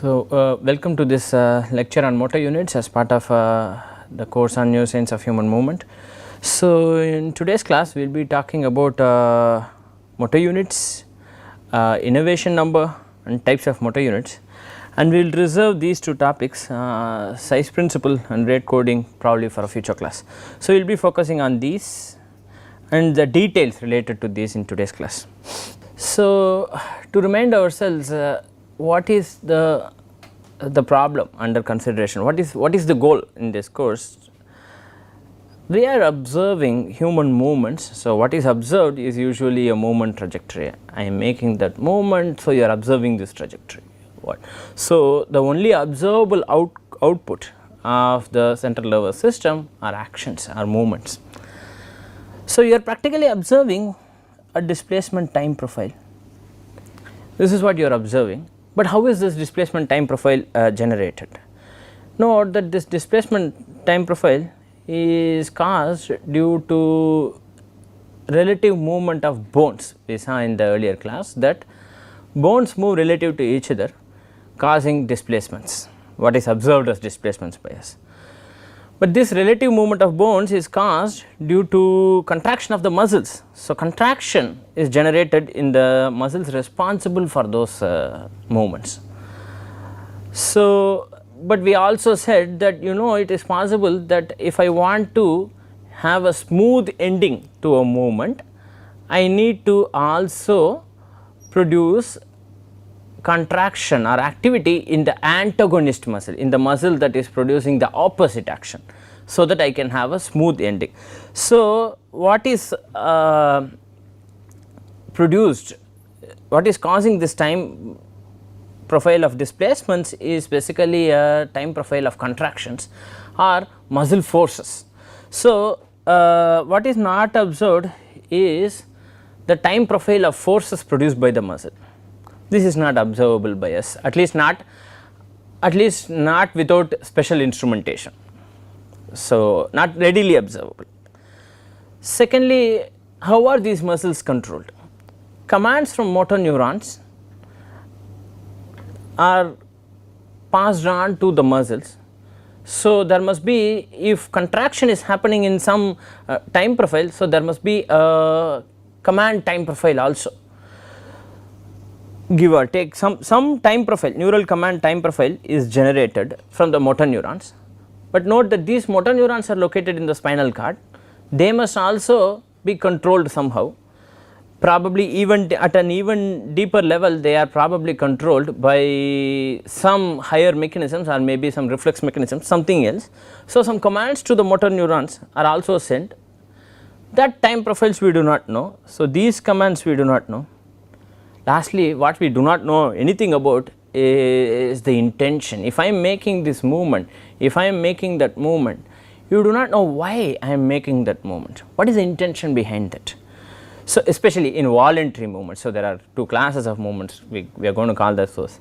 Welcome to this lecture on motor units as part of the course on Neuroscience of Human Movement. So, in today's class we will be talking about motor units, innovation number and types of motor units, and we will reserve these two topics, size principle and rate coding, probably for a future class. So, we will be focusing on these and the details related to these in today's class. So, to remind ourselves what is the problem under consideration, what is the goal in this course. We are observing human movements. So, what is observed is usually a movement trajectory. I am making that movement, so you are observing this trajectory. What? So, the only observable output of the central nervous system are actions, are movements. So, you are practically observing a displacement time profile. This is what you are observing, but how is this displacement time profile generated? Note that this displacement time profile is caused due to relative movement of bones. We saw in the earlier class that bones move relative to each other, causing displacements, what is observed as displacements by us. But this relative movement of bones is caused due to contraction of the muscles. So, contraction is generated in the muscles responsible for those movements. So, but we also said that it is possible that if I want to have a smooth ending to a movement, I need to also produce contraction or activity in the antagonist muscle, in the muscle that is producing the opposite action, so that I can have a smooth ending. So, what is produced, what is causing this time profile of displacements is basically a time profile of contractions or muscle forces. So, what is not observed is the time profile of forces produced by the muscle. This is not observable by us, at least not without special instrumentation. So, not readily observable. Secondly, how are these muscles controlled? Commands from motor neurons are passed on to the muscles. So, there must be, if contraction is happening in some time profile, so there must be a command time profile also. Give or take some time profile, neural command time profile is generated from the motor neurons, but note that these motor neurons are located in the spinal cord. They must also be controlled somehow, probably even at an even deeper level. They are probably controlled by some higher mechanisms or maybe some reflex mechanisms, something else. So, some commands to the motor neurons are also sent. That time profiles we do not know. So, these commands we do not know. Lastly, what we do not know anything about is the intention. If I am making this movement, if I am making that movement, you do not know why I am making that movement. What is the intention behind that? So, especially in voluntary movements. So, there are two classes of movements, we are going to call those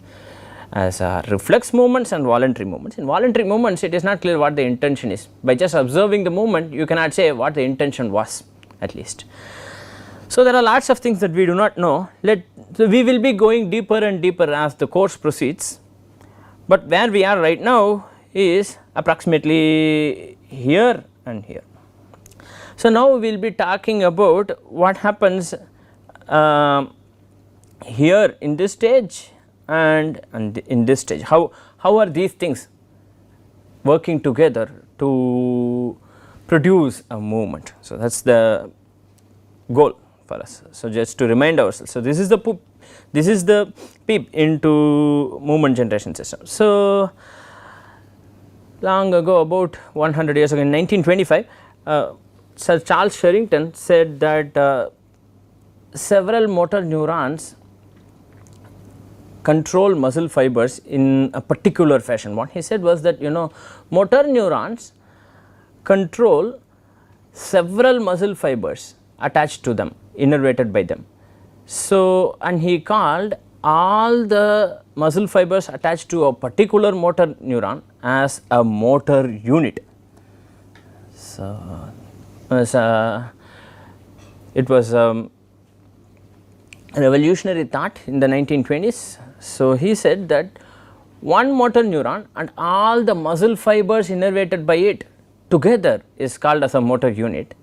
as reflex movements and voluntary movements. In voluntary movements, it is not clear what the intention is. By just observing the movement, you cannot say what the intention was, at least. So, there are lots of things that we do not know. So we will be going deeper and deeper as the course proceeds, but where we are right now is approximately here and here. So, now we will be talking about what happens here in this stage and in this stage. How are these things working together to produce a movement? So, that is the goal for us. So, just to remind ourselves. So, this is the peep into movement generation system. So, long ago, about 100 years ago, in 1925, Sir Charles Sherrington said that several motor neurons control muscle fibers in a particular fashion. What he said was that motor neurons control several muscle fibers attached to them, innervated by them. So, and he called all the muscle fibers attached to a particular motor neuron as a motor unit. So, it was revolutionary thought in the 1920s. So, he said that one motor neuron and all the muscle fibers innervated by it together is called as a motor unit.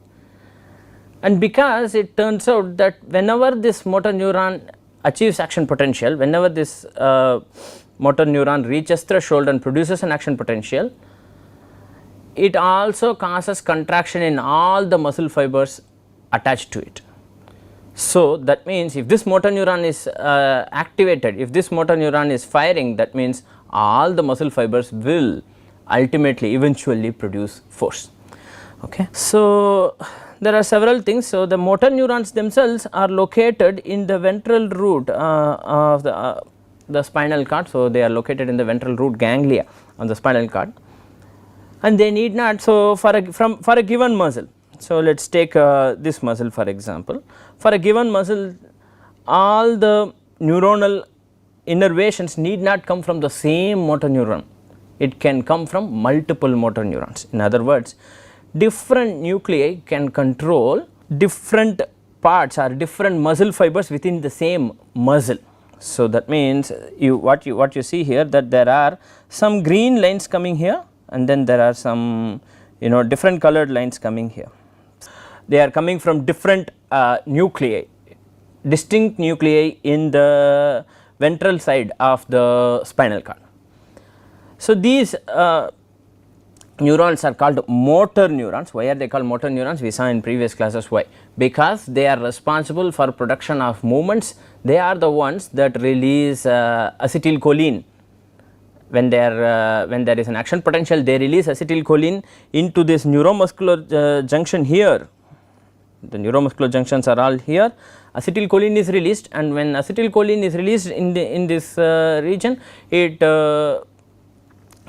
And because it turns out that whenever this motor neuron achieves action potential, whenever this motor neuron reaches threshold and produces an action potential, it also causes contraction in all the muscle fibers attached to it. So, that means if this motor neuron is activated, if this motor neuron is firing, that means all the muscle fibers will ultimately eventually produce force. Okay. So, there are several things. So, the motor neurons themselves are located in the ventral root of the spinal cord. So, they are located in the ventral root ganglia on the spinal cord, and they need not. So, for a given muscle, so let us take this muscle for example. For a given muscle, all the neuronal innervations need not come from the same motor neuron, it can come from multiple motor neurons. In other words, different nuclei can control different parts or different muscle fibers within the same muscle. So, that means what you see here, that there are some green lines coming here, and then there are some different colored lines coming here. They are coming from different nuclei, distinct nuclei in the ventral side of the spinal cord. So, these neurons are called motor neurons. Why are they called motor neurons? We saw in previous classes why. Because they are responsible for production of movements. They are the ones that release acetylcholine. When there is an action potential, they release acetylcholine into this neuromuscular junction here. The neuromuscular junctions are all here. Acetylcholine is released, and when acetylcholine is released in this region, it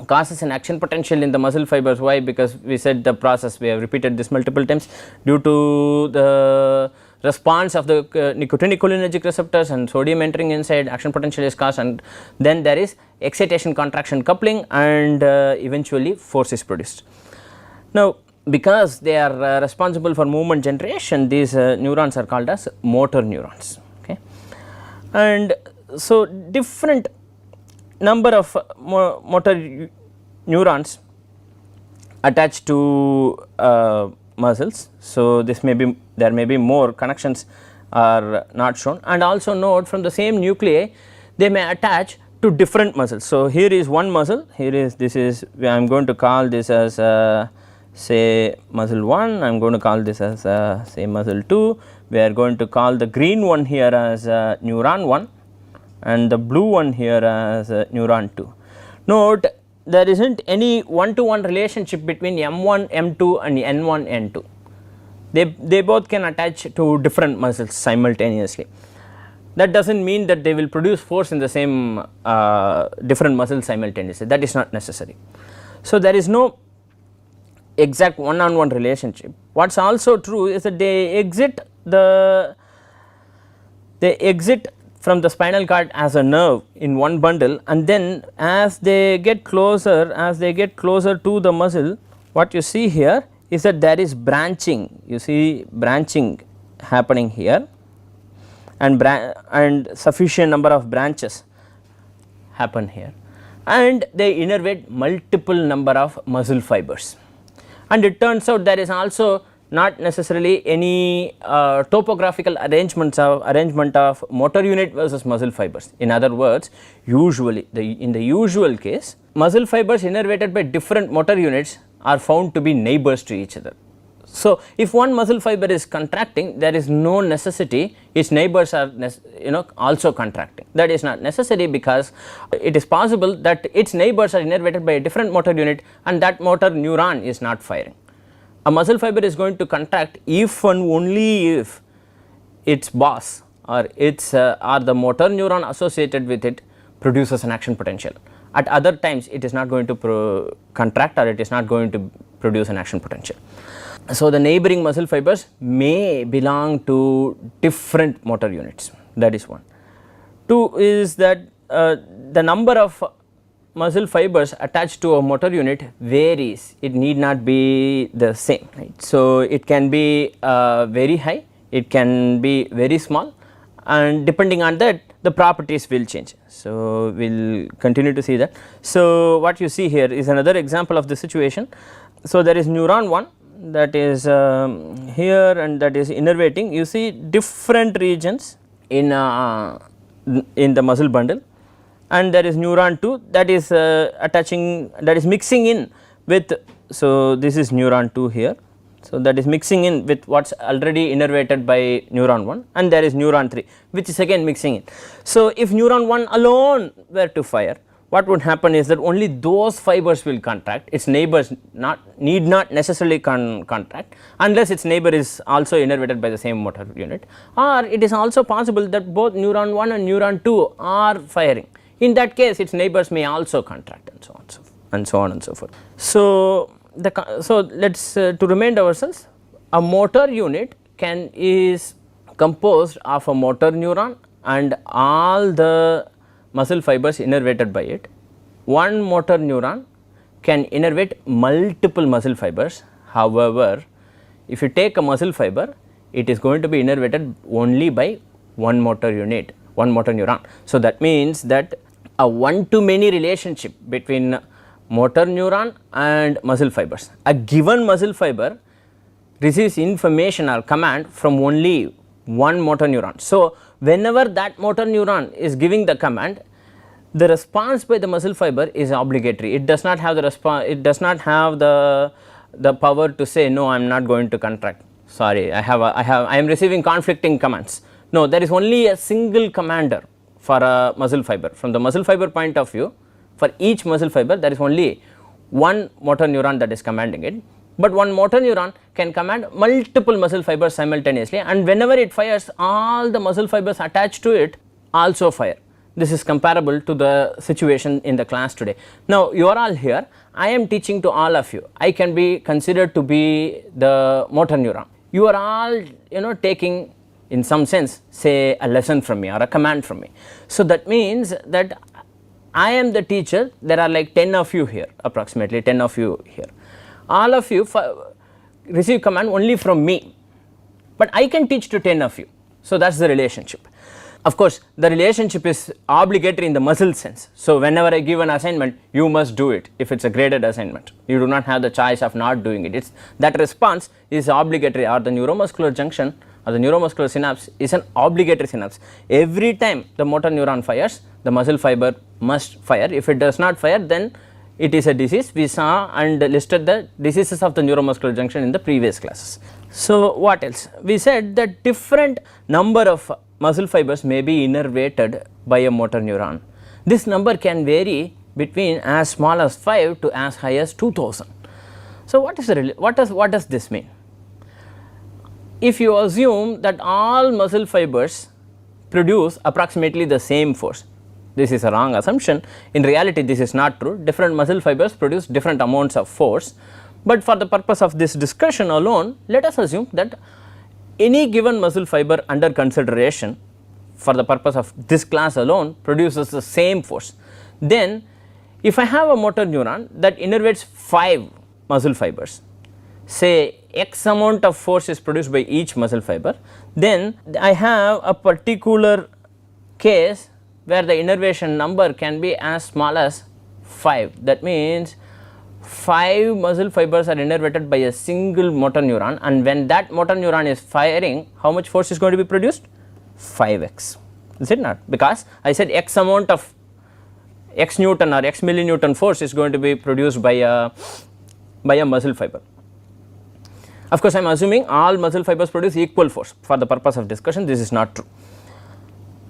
causes an action potential in the muscle fibers. Why? Because we said the process, we have repeated this multiple times, due to the response of the nicotinic cholinergic receptors and sodium entering inside, action potential is caused, and then there is excitation contraction coupling, and eventually force is produced. Now, because they are responsible for movement generation, these neurons are called as motor neurons. Okay. And so, different number of motor neurons attached to muscles. So, there may be more connections are not shown, and also note from the same nuclei they may attach to different muscles. So, here is one muscle, I am going to call this as say muscle 1, I am going to call this as say muscle 2, we are going to call the green one here as neuron 1 and the blue one here as neuron 2. Note, there is not any one to one relationship between M1, M2 and N1, N2. They both can attach to different muscles simultaneously. That does not mean that they will produce force in the same different muscles simultaneously, that is not necessary. So, there is no exact one on one relationship. What is also true is that they exit from the spinal cord as a nerve in one bundle, and then as they get closer to the muscle, what you see here is that there is branching, you see branching happening here, and sufficient number of branches happen here, and they innervate multiple number of muscle fibers. And it turns out there is also not necessarily any topographical arrangement of motor unit versus muscle fibers. In other words, usually in the usual case, muscle fibers innervated by different motor units are found to be neighbors to each other. So, if one muscle fiber is contracting, there is no necessity its neighbors are also contracting. That is not necessary, because it is possible that its neighbors are innervated by a different motor unit and that motor neuron is not firing. A muscle fiber is going to contract if and only if its boss or the motor neuron associated with it produces an action potential. At other times, it is not going to contract, or it is not going to produce an action potential. So, the neighboring muscle fibers may belong to different motor units, that is one. 2 is that the number of muscle fibers attached to a motor unit varies, it need not be the same, right. So, it can be very high, it can be very small, and depending on that the properties will change. So, we will continue to see that. So, what you see here is another example of the situation. So, there is neuron 1 that is here and that is innervating. You see different regions in the muscle bundle, and there is neuron 2 that is attaching, that is mixing in with. So, this is neuron 2 here. So, that is mixing in with what is already innervated by neuron 1, and there is neuron 3 which is again mixing in. So, if neuron 1 alone were to fire, what would happen is that only those fibers will contract, its neighbors need not necessarily contract unless its neighbor is also innervated by the same motor unit, or it is also possible that both neuron 1 and neuron 2 are firing. In that case, its neighbors may also contract, and so on and so forth. So, let us to remind ourselves, a motor unit is composed of a motor neuron and all the muscle fibers innervated by it. One motor neuron can innervate multiple muscle fibers. However, if you take a muscle fiber, it is going to be innervated only by one motor unit, one motor neuron. So, that means that a one to many relationship between motor neuron and muscle fibers. A given muscle fiber receives information or command from only one motor neuron. So, whenever that motor neuron is giving the command, the response by the muscle fiber is obligatory. It does not have the response, it does not have the power to say no, I am not going to contract, sorry, I am receiving conflicting commands. No, there is only a single commander for a muscle fiber. From the muscle fiber point of view, for each muscle fiber there is only one motor neuron that is commanding it, but one motor neuron can command multiple muscle fibers simultaneously, and whenever it fires, all the muscle fibers attached to it also fire. This is comparable to the situation in the class today. Now, you are all here, I am teaching to all of you, I can be considered to be the motor neuron. You are all taking in some sense say a lesson from me or a command from me. So, that means that I am the teacher, there are like 10 of you here, approximately 10 of you here. All of you receive command only from me, but I can teach to 10 of you. So, that is the relationship. Of course, the relationship is obligatory in the muscle sense. So, whenever I give an assignment, you must do it if it is a graded assignment. You do not have the choice of not doing it. That response is obligatory, or the neuromuscular junction or the neuromuscular synapse is an obligatory synapse. Every time the motor neuron fires, the muscle fiber must fire. If it does not fire, then it is a disease. We saw and listed the diseases of the neuromuscular junction in the previous classes. So, what else? We said that different number of muscle fibers may be innervated by a motor neuron. This number can vary between as small as 5 to as high as 2000. So, what does this mean? If you assume that all muscle fibers produce approximately the same force, this is a wrong assumption. In reality, this is not true. Different muscle fibers produce different amounts of force, but for the purpose of this discussion alone, let us assume that any given muscle fiber under consideration for the purpose of this class alone produces the same force. Then if I have a motor neuron that innervates 5 muscle fibers, say x amount of force is produced by each muscle fiber, then I have a particular case where the innervation number can be as small as 5. That means 5 muscle fibers are innervated by a single motor neuron, and when that motor neuron is firing, how much force is going to be produced? 5x, is it not? Because I said x amount of x Newton or x millinewton force is going to be produced by a muscle fiber. Of course, I am assuming all muscle fibers produce equal force. For the purpose of discussion, this is not true.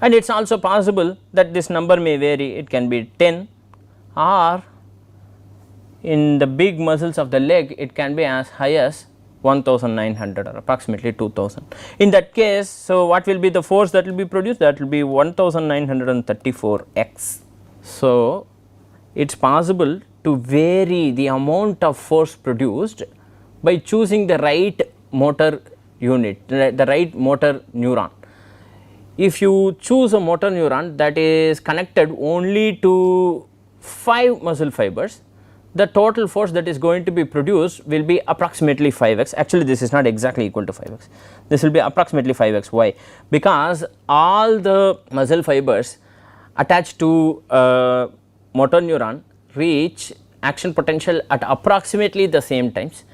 And it is also possible that this number may vary, it can be 10, or in the big muscles of the leg it can be as high as 1900 or approximately 2000. In that case, so what will be the force that will be produced? That will be 1934x. So, it is possible to vary the amount of force produced by choosing the right motor unit, the right motor neuron. If you choose a motor neuron that is connected only to 5 muscle fibers, the total force that is going to be produced will be approximately 5x. Actually this is not exactly equal to 5x, this will be approximately 5x. Why? Because all the muscle fibers attached to motor neuron reach action potential at approximately the same times,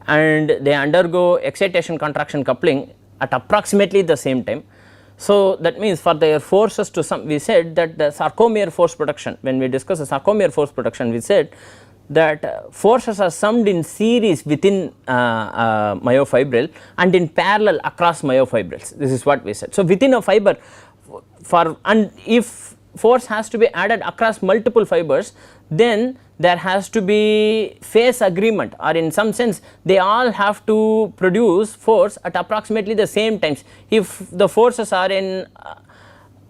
and they undergo excitation contraction coupling at approximately the same time. So that means for their forces to sum, we said that the sarcomere force production, when we discuss the sarcomere force production, we said that forces are summed in series within myofibril and in parallel across myofibrils. This is what we said. So within a fiber, for, and if force has to be added across multiple fibers, then there has to be phase agreement, or in some sense they all have to produce force at approximately the same times. If the forces are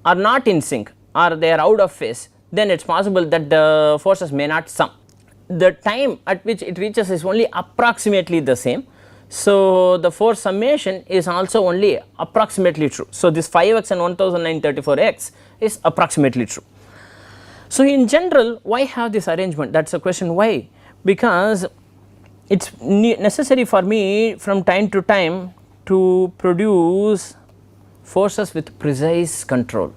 not in sync or they are out of phase, then it is possible that the forces may not sum. The time at which it reaches is only approximately the same. So the force summation is also only approximately true. So this 5x and 1934x is approximately true. So in general, why have this arrangement? That is a question. Why? Because it is necessary for me from time to time to produce forces with precise control.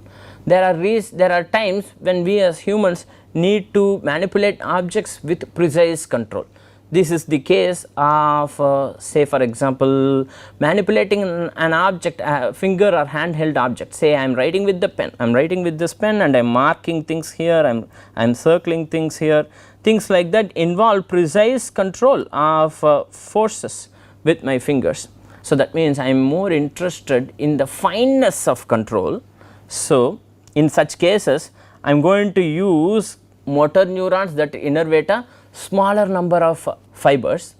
There are times when we as humans need to manipulate objects with precise control. This is the case of say for example manipulating an object, a finger or handheld object. Say I am writing with the pen, I am writing with this pen and I am marking things here, I am circling things here. Things like that involve precise control of forces with my fingers. So that means I am more interested in the fineness of control. So in such cases I am going to use motor neurons that innervate a smaller number of fibers,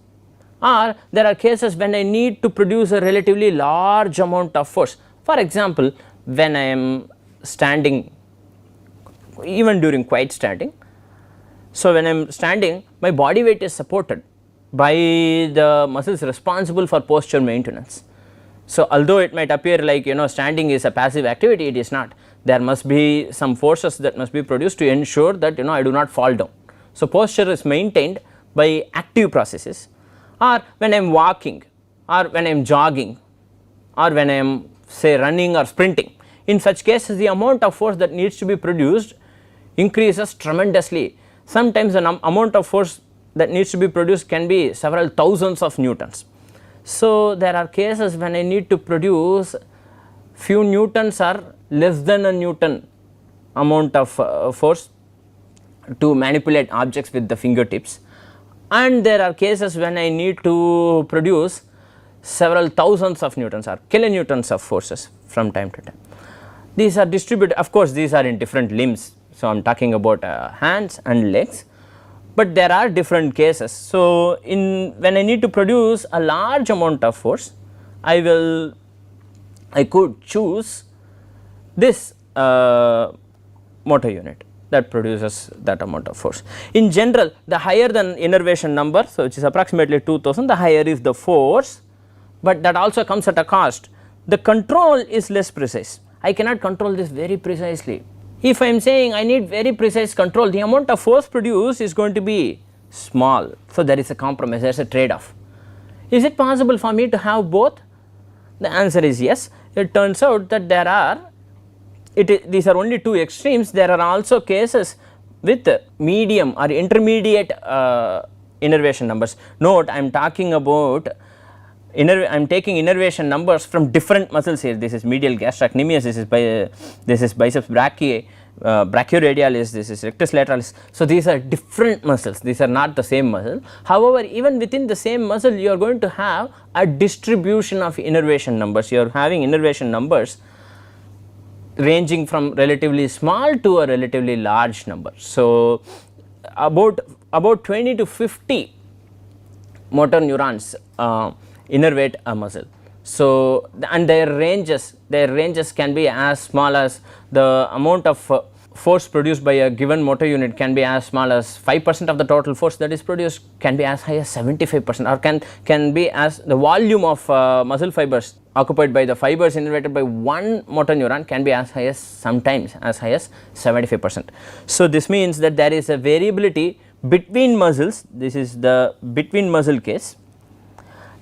or there are cases when I need to produce a relatively large amount of force. For example, when I am standing, even during quiet standing. So when I am standing, my body weight is supported by the muscles responsible for posture maintenance. So although it might appear like standing is a passive activity, it is not. There must be some forces that must be produced to ensure that I do not fall down. So posture is maintained by active processes, or when I am walking, or when I am jogging, or when I am say running or sprinting. In such cases the amount of force that needs to be produced increases tremendously. Sometimes the amount of force that needs to be produced can be several thousands of newtons. So there are cases when I need to produce few newtons or less than a newton amount of force to manipulate objects with the fingertips, and there are cases when I need to produce several thousands of newtons or kilonewtons of forces from time to time. These are distributed, of course these are in different limbs. So I am talking about hands and legs, but there are different cases. So when I need to produce a large amount of force, I could choose this motor unit that produces that amount of force. In general, the higher the innervation number, so which is approximately 2000, the higher is the force, but that also comes at a cost. The control is less precise. I cannot control this very precisely. If I am saying I need very precise control, the amount of force produced is going to be small. So there is a compromise, there is a trade off. Is it possible for me to have both? The answer is yes. It turns out that these are only two extremes. There are also cases with medium or intermediate innervation numbers. Note, I am talking about I am taking innervation numbers from different muscles here. This is medial gastrocnemius, this is biceps brachioradialis, this is rectus lateralis. So these are different muscles, these are not the same muscle. However, even within the same muscle you are going to have a distribution of innervation numbers. You are having innervation numbers ranging from relatively small to a relatively large number. So about 20 to 50 motor neurons innervate a muscle. So and their ranges can be as small as the amount of force produced by a given motor unit can be as small as 5% of the total force that is produced, can be as high as 75%, or can be as the volume of muscle fibers occupied by the fibers innervated by one motor neuron can be as high as sometimes as high as 75%. So this means that there is a variability between muscles, this is the between muscle case.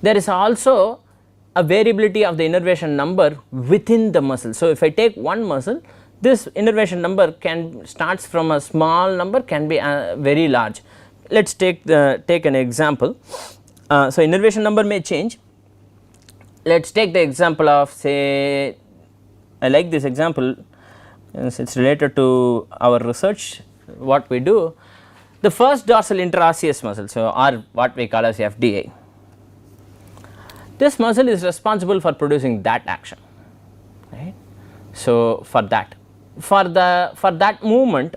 There is also a variability of the innervation number within the muscle. So, if I take one muscle, this innervation number can starts from a small number, can be very large. Let us take an example. So, innervation number may change. Let us take the example of, say, I like this example, it is related to our research what we do. The first dorsal interosseous muscle, so or what we call as FDA, this muscle is responsible for producing that action, right. So, for that movement,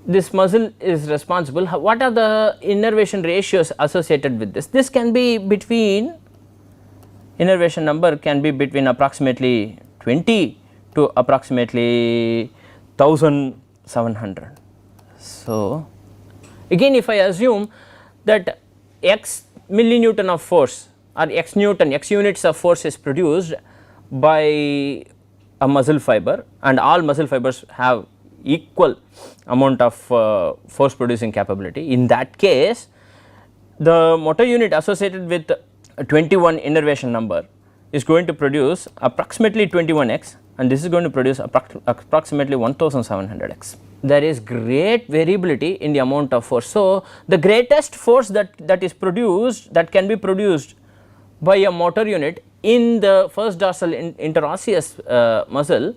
this muscle is responsible. What are the innervation ratios associated with this? This can be between, innervation number can be between approximately 20 to approximately 1700. So, again if I assume that x millinewton of force or x newton, x units of force is produced by a muscle fiber, and all muscle fibers have equal amount of force producing capability, in that case the motor unit associated with 21 innervation number is going to produce approximately 21x, and this is going to produce approximately 1700x. There is great variability in the amount of force. So, the greatest force that is produced, that can be produced by a motor unit in the first dorsal interosseous muscle,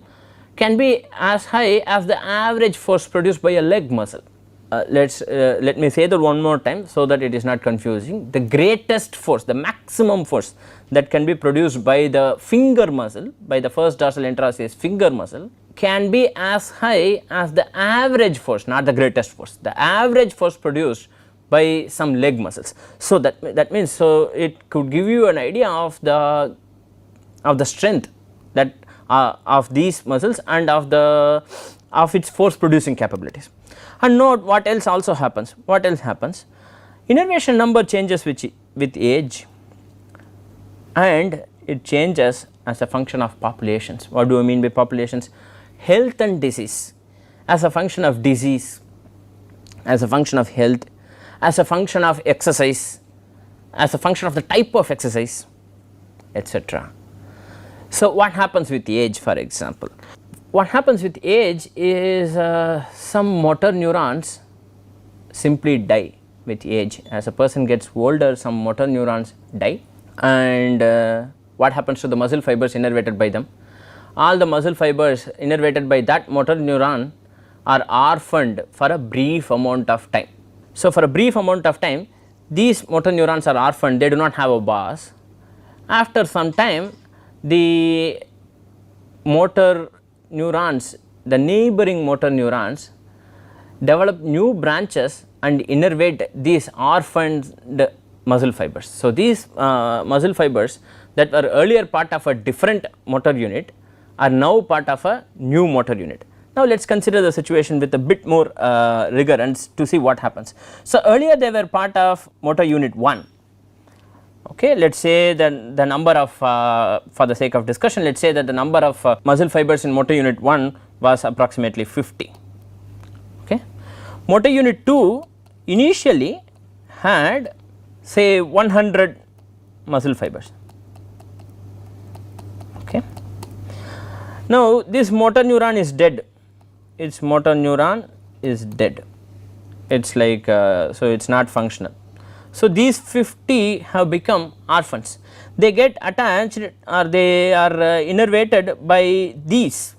can be as high as the average force produced by a leg muscle. Let me say that one more time so that it is not confusing. The greatest force, the maximum force that can be produced by the finger muscle, by the first dorsal interosseous finger muscle, can be as high as the average force, not the greatest force, the average force produced by some leg muscles. So, that means, so it could give you an idea of the strength that of these muscles and of its force producing capabilities. And note what else also happens. What else happens? Innervation number changes with age, and it changes as a function of populations. What do I mean by populations? Health and disease, as a function of disease, as a function of health, as a function of exercise, as a function of the type of exercise, etc. So, what happens with age, for example? What happens with age is some motor neurons simply die with age. As a person gets older, some motor neurons die, and what happens to the muscle fibers innervated by them? All the muscle fibers innervated by that motor neuron are orphaned for a brief amount of time. So, for a brief amount of time, these motor neurons are orphaned, they do not have a boss. After some time, the motor neurons, the neighboring motor neurons develop new branches and innervate these orphaned muscle fibers. So, these muscle fibers that were earlier part of a different motor unit are now part of a new motor unit. Now, let us consider the situation with a bit more rigor and to see what happens. So, earlier they were part of motor unit 1. Okay, let us say that the number of, for the sake of discussion, let us say that the number of muscle fibers in motor unit 1 was approximately 50. Okay. Motor unit 2 initially had, say, 100 muscle fibers. Okay. Now, this motor neuron is dead, its motor neuron is dead, it is like, so it is not functional. So, these 50 have become orphans, they get attached or they are innervated by this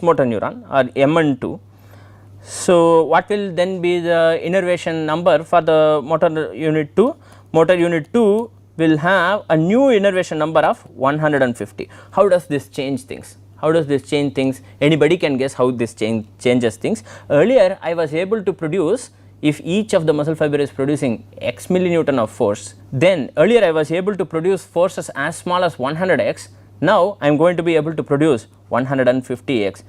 motor neuron or MN2. So, what will then be the innervation number for the motor unit 2? Motor unit 2 will have a new innervation number of 150. How does this change things? How does this change things? Anybody can guess how this changes things. Earlier I was able to produce, if each of the muscle fiber is producing x millinewton of force, then earlier I was able to produce forces as small as 100x, now I am going to be able to produce 150x.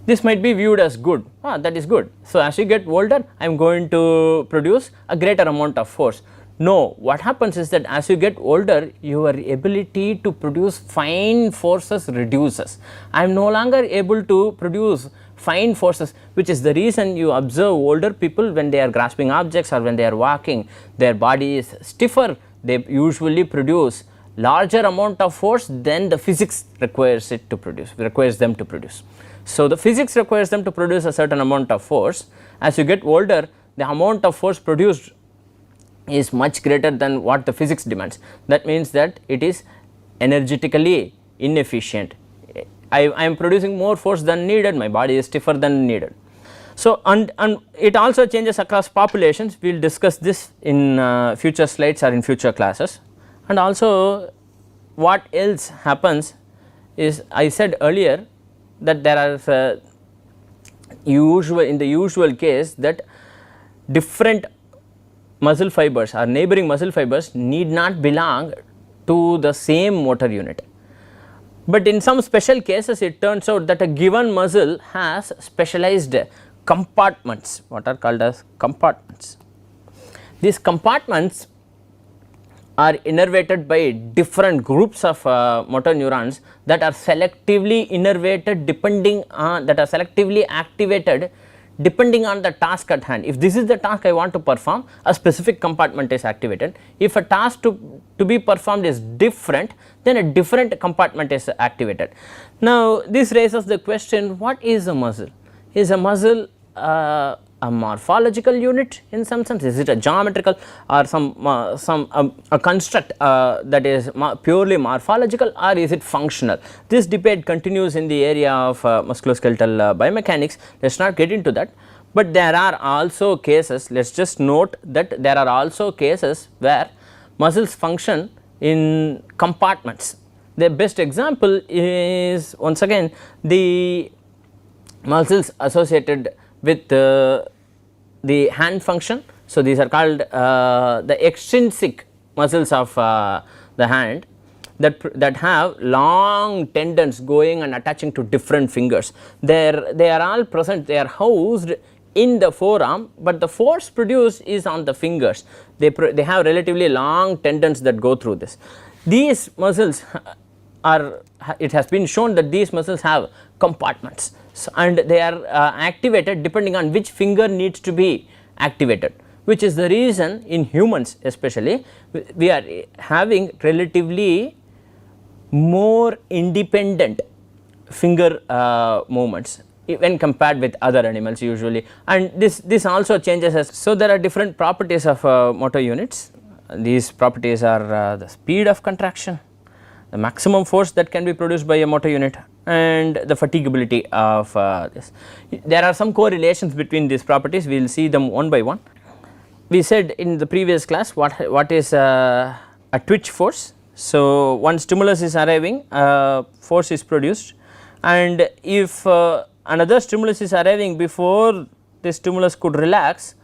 This might be viewed as good, that is good. So, as you get older I am going to produce a greater amount of force. No, what happens is that as you get older, your ability to produce fine forces reduces. I am no longer able to produce fine forces, which is the reason you observe older people when they are grasping objects or when they are walking, their body is stiffer, they usually produce larger amount of force than the physics requires them to produce. So, the physics requires them to produce a certain amount of force. As you get older, the amount of force produced is much greater than what the physics demands. That means that it is energetically inefficient. I am producing more force than needed, my body is stiffer than needed. So, and it also changes across populations. We will discuss this in future slides or in future classes. And also what else happens is, I said earlier that there are in the usual case that different muscle fibers or neighboring muscle fibers need not belong to the same motor unit. But in some special cases, it turns out that a given muscle has specialized compartments, what are called as compartments. These compartments are innervated by different groups of motor neurons that are selectively innervated selectively activated depending on the task at hand. If this is the task I want to perform, a specific compartment is activated. If a task to be performed is different, then a different compartment is activated. Now, this raises the question, what is a muscle? Is a muscle a morphological unit in some sense? Is it a geometrical or a construct that is purely morphological, or is it functional? This debate continues in the area of musculoskeletal biomechanics. Let us not get into that, but there are also cases, let us just note that there are also cases where muscles function in compartments. The best example is once again the muscles associated with the hand function. So, these are called the extrinsic muscles of the hand that have long tendons going and attaching to different fingers. They are all present, they are housed in the forearm, but the force produced is on the fingers. They have relatively long tendons that go through this. These muscles it has been shown that these muscles have compartments. So, and they are activated depending on which finger needs to be activated, which is the reason in humans especially we are having relatively more independent finger movements when compared with other animals usually, and this also changes as. So, there are different properties of motor units. These properties are the speed of contraction, the maximum force that can be produced by a motor unit, and the fatigability of this. There are some correlations between these properties, we will see them one by one. We said in the previous class what is a twitch force. So, one stimulus is arriving, force is produced, and if another stimulus is arriving before the stimulus could relax,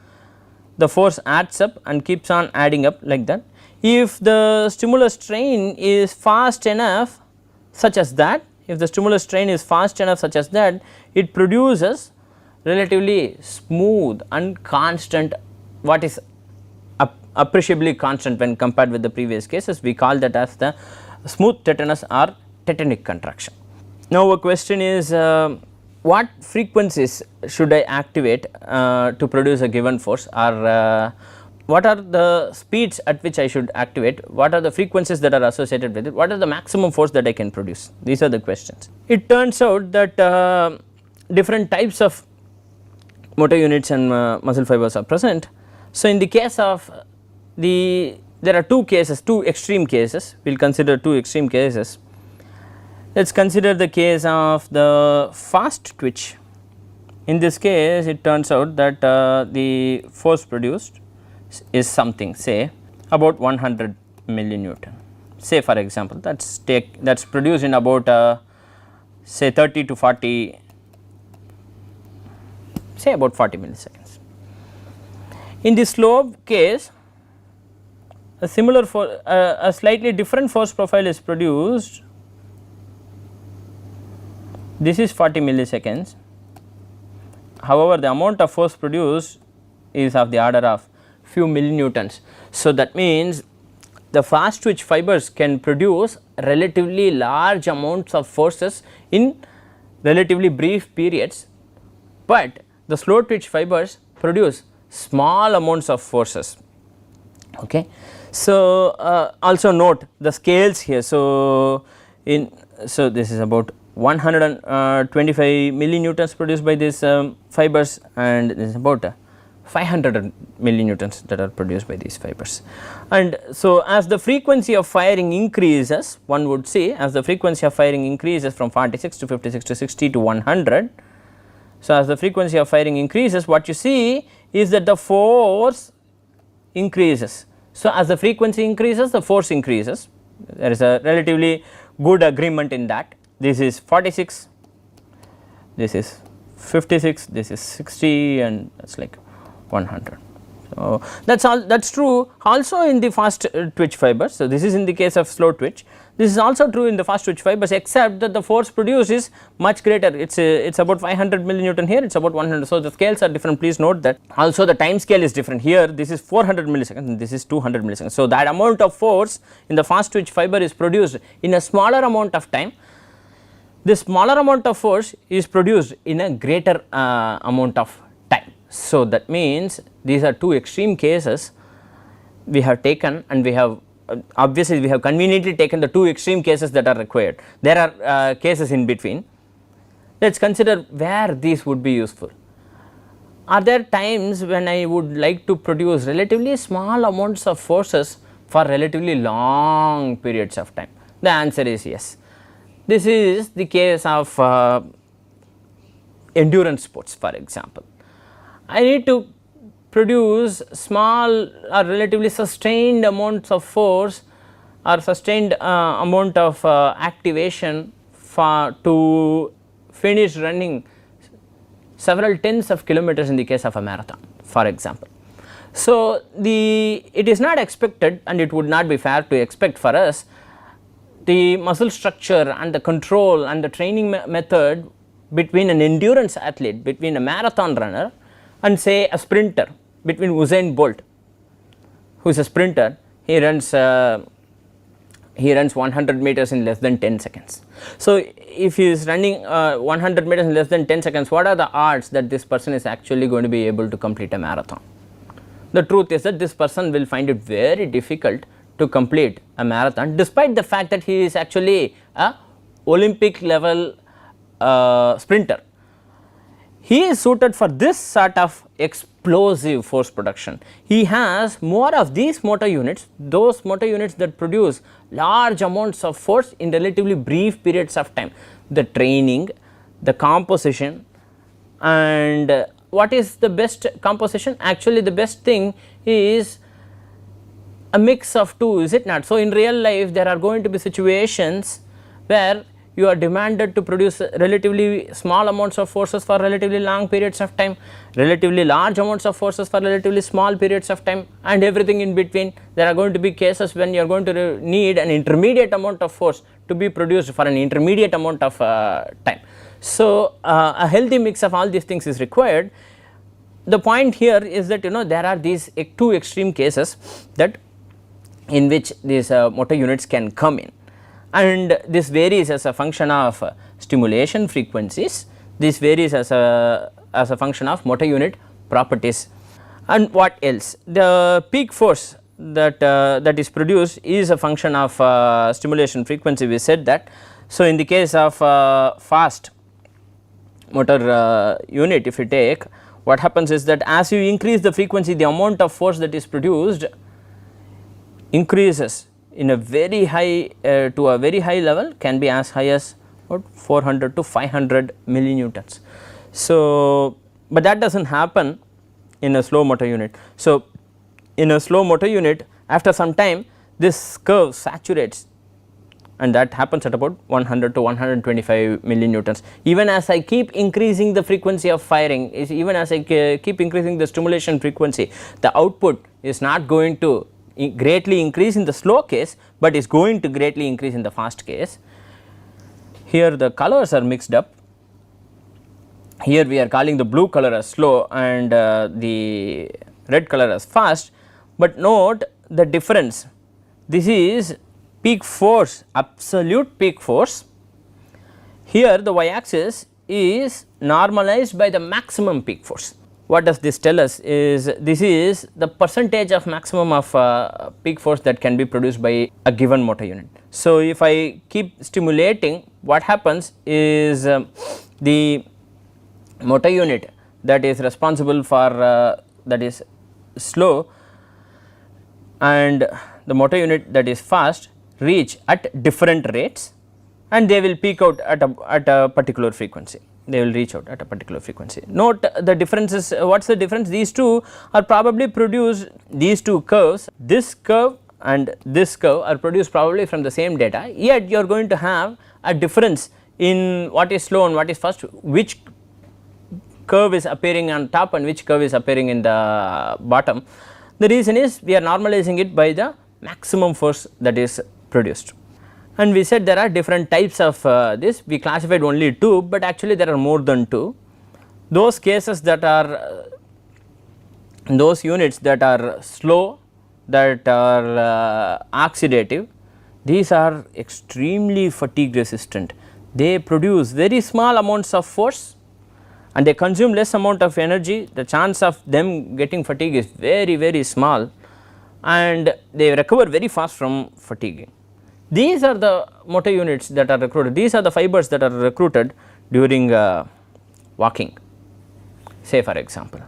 the force adds up and keeps on adding up like that. If the stimulus train is fast enough such as that, it produces relatively smooth and constant, what is appreciably constant when compared with the previous cases. We call that as the smooth tetanus or tetanic contraction. Now, a question is what frequencies should I activate to produce a given force, or what are the speeds at which I should activate, what are the frequencies that are associated with it, what is the maximum force that I can produce? These are the questions. It turns out that different types of motor units and muscle fibers are present. So, in the case of there are two extreme cases, we will consider two extreme cases. Let us consider the case of the fast twitch. In this case, it turns out that the force produced is something, say about 100 millinewton, say for example, that is produced in about say 30 to 40, say about 40 milliseconds. In the slow case, a slightly different force profile is produced. This is 40 milliseconds. However, the amount of force produced is of the order of few millinewtons. So, that means the fast twitch fibers can produce relatively large amounts of forces in relatively brief periods, but the slow twitch fibers produce small amounts of forces. Okay. So, also note the scales here. So, this is about 125 millinewtons produced by these fibers, and this is about 500 millinewtons that are produced by these fibers. And so, as the frequency of firing increases, one would say as the frequency of firing increases from 46 to 56 to 60 to 100. So, as the frequency of firing increases, what you see is that the force increases. So, as the frequency increases, the force increases. There is a relatively good agreement in that. This is 46, this is 56, this is 60, and that is like 100. So, that is true also in the fast twitch fibers. So, this is in the case of slow twitch. This is also true in the fast twitch fibers, except that the force produced is much greater. It's about 500 millinewton, here it's about 100. So, the scales are different. Please note that. Also the time scale is different. Here this is 400 milliseconds and this is 200 milliseconds. So, that amount of force in the fast twitch fiber is produced in a smaller amount of time. This smaller amount of force is produced in a greater amount of time. So, that means these are two extreme cases we have taken, and we have obviously we have conveniently taken the two extreme cases that are required. There are cases in between. Let us consider where these would be useful. Are there times when I would like to produce relatively small amounts of forces for relatively long periods of time? The answer is yes. This is the case of endurance sports, for example. I need to produce small or relatively sustained amounts of force or sustained amount of activation to finish running several tens of kilometers in the case of a marathon, for example. So, it is not expected, and it would not be fair to expect for us the muscle structure and the control and the training method between an endurance athlete, between a marathon runner and say a sprinter, between Usain Bolt, who is a sprinter. He runs 100 meters in less than 10 seconds. So, if he is running 100 meters in less than 10 seconds, what are the odds that this person is actually going to be able to complete a marathon? The truth is that this person will find it very difficult to complete a marathon, despite the fact that he is actually a Olympic level sprinter. He is suited for this sort of explosive force production. He has more of these motor units, those motor units that produce large amounts of force in relatively brief periods of time. The training, the composition, and what is the best composition? Actually, the best thing is a mix of two, is it not? So, in real life there are going to be situations where you are demanded to produce relatively small amounts of forces for relatively long periods of time, relatively large amounts of forces for relatively small periods of time, and everything in between. There are going to be cases when you are going to need an intermediate amount of force to be produced for an intermediate amount of time. So, a healthy mix of all these things is required. The point here is that there are these two extreme cases that in which these motor units can come in, and this varies as a function of stimulation frequencies, this varies as a function of motor unit properties. And what else? The peak force that is produced is a function of stimulation frequency, we said that. So, in the case of fast motor unit, if you take, what happens is that as you increase the frequency, the amount of force that is produced increases in a very high to a very high level, can be as high as what 400 to 500 millinewtons. So, but that does not happen in a slow motor unit. So, in a slow motor unit, after some time this curve saturates, and that happens at about 100 to 125 millinewtons. Even as I keep increasing the frequency of firing, even as I keep increasing the stimulation frequency, the output is not going to greatly increase in the slow case, but is going to greatly increase in the fast case. Here the colors are mixed up. Here we are calling the blue color as slow and the red color as fast, but note the difference. This is peak force, absolute peak force. Here the y axis is normalized by the maximum peak force. What does this tell us is this is the percentage of maximum of peak force that can be produced by a given motor unit. So, if I keep stimulating, what happens is the motor unit that is responsible for that is slow and the motor unit that is fast reach at different rates, and they will peak out at a particular frequency. They will reach out at a particular frequency. Note the differences. What is the difference? These two are probably produced, these two curves, this curve and this curve are produced probably from the same data, yet you are going to have a difference in what is slow and what is fast, which curve is appearing on top and which curve is appearing in the bottom. The reason is we are normalizing it by the maximum force that is produced. And we said there are different types of this, we classified only 2, but actually there are more than 2. Those cases that are those units that are slow, that are oxidative, these are extremely fatigue resistant. They produce very small amounts of force and they consume less amount of energy. The chance of them getting fatigue is very small, and they recover very fast from fatiguing. These are the motor units that are recruited, these are the fibers that are recruited during walking, say for example.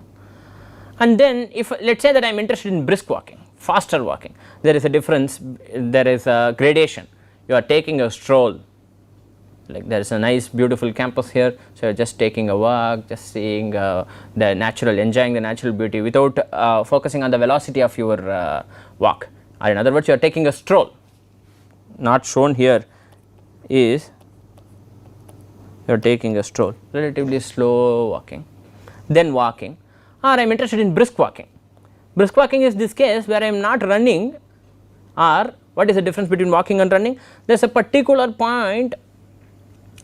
And then if let us say that I am interested in brisk walking, faster walking, there is a difference, there is a gradation. You are taking a stroll, like there is a nice beautiful campus here, so you are just taking a walk, just seeing the natural, enjoying the natural beauty without focusing on the velocity of your walk, or in other words you are taking a stroll. Not shown here is you are taking a stroll, relatively slow walking, then walking, or I am interested in brisk walking. Brisk walking is this case where I am not running, or what is the difference between walking and running? There is a particular point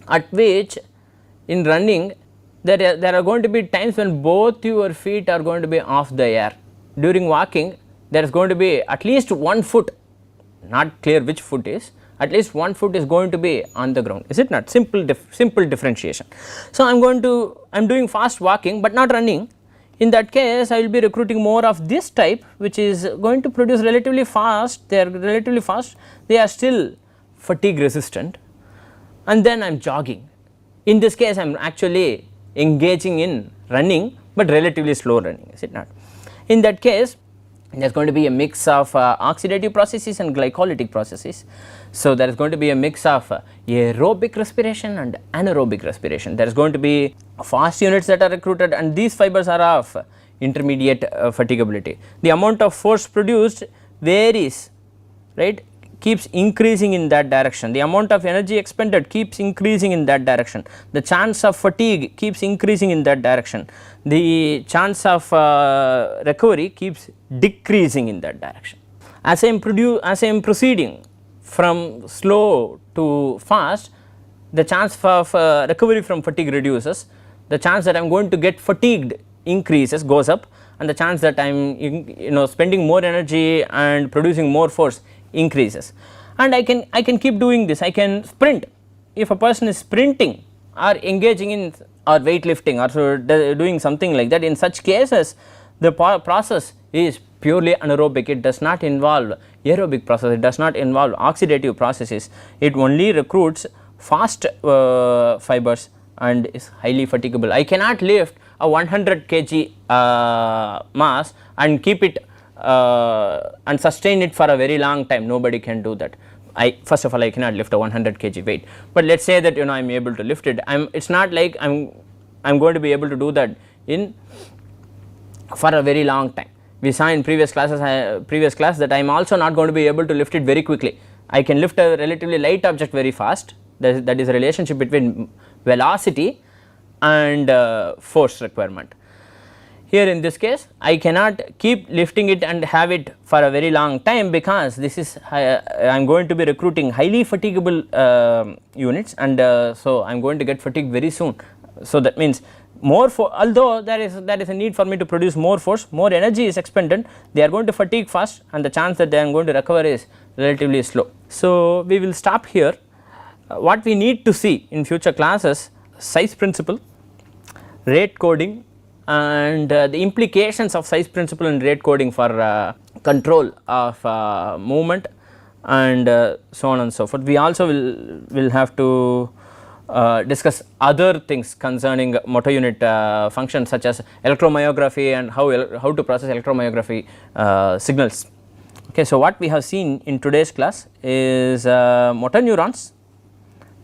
at which in running there are going to be times when both your feet are going to be off the air. During walking there is going to be at least one foot, not clear which foot is, at least one foot is going to be on the ground, is it not? Simple differentiation. So, I am doing fast walking but not running. In that case I will be recruiting more of this type, which is going to produce relatively fast, they are relatively fast, they are still fatigue resistant, and then I am jogging. In this case I am actually engaging in running but relatively slow running, is it not? In that case there is going to be a mix of oxidative processes and glycolytic processes. So, there is going to be a mix of aerobic respiration and anaerobic respiration. There is going to be fast units that are recruited, and these fibers are of intermediate fatigability. The amount of force produced varies, right, keeps increasing in that direction. The amount of energy expended keeps increasing in that direction. The chance of fatigue keeps increasing in that direction. The chance of recovery keeps decreasing in that direction. As I am proceeding from slow to fast, the chance of recovery from fatigue reduces, the chance that I am going to get fatigued increases, goes up, and the chance that I am spending more energy and producing more force increases. And I can keep doing this. I can sprint. If a person is sprinting or engaging in or weightlifting or so doing something like that, in such cases the process is purely anaerobic. It does not involve aerobic process, it does not involve oxidative processes, it only recruits fast fibers and is highly fatigable. I cannot lift a 100 kg mass and keep it and sustain it for a very long time. Nobody can do that. First of all, I cannot lift a 100 kg weight, but let us say that I am able to lift it. It is not like I am going to be able to do that for a very long time. We saw in previous class that I am also not going to be able to lift it very quickly. I can lift a relatively light object very fast, that is a relationship between velocity and force requirement. Here in this case I cannot keep lifting it and have it for a very long time, because this is I am going to be recruiting highly fatigable units, and so I am going to get fatigued very soon. So that means although there is a need for me to produce more force, more energy is expended, they are going to fatigue fast, and the chance that they are going to recover is relatively slow. So we will stop here. What we need to see in future classes size principle, rate coding, and the implications of size principle and rate coding for control of movement, and so on and so forth. We also will have to discuss other things concerning motor unit functions such as electromyography and how to process electromyography signals. Okay, so what we have seen in today's class is motor neurons,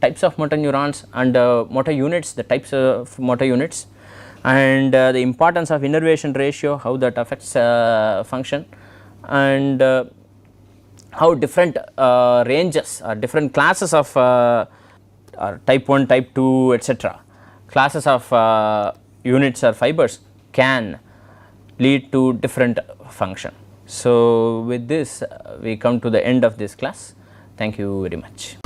types of motor neurons, and motor units, the types of motor units, and the importance of innervation ratio, how that affects function, and how different ranges or different classes of type 1, type 2, etc. classes of units or fibers can lead to different function. So, with this we come to the end of this class. Thank you very much.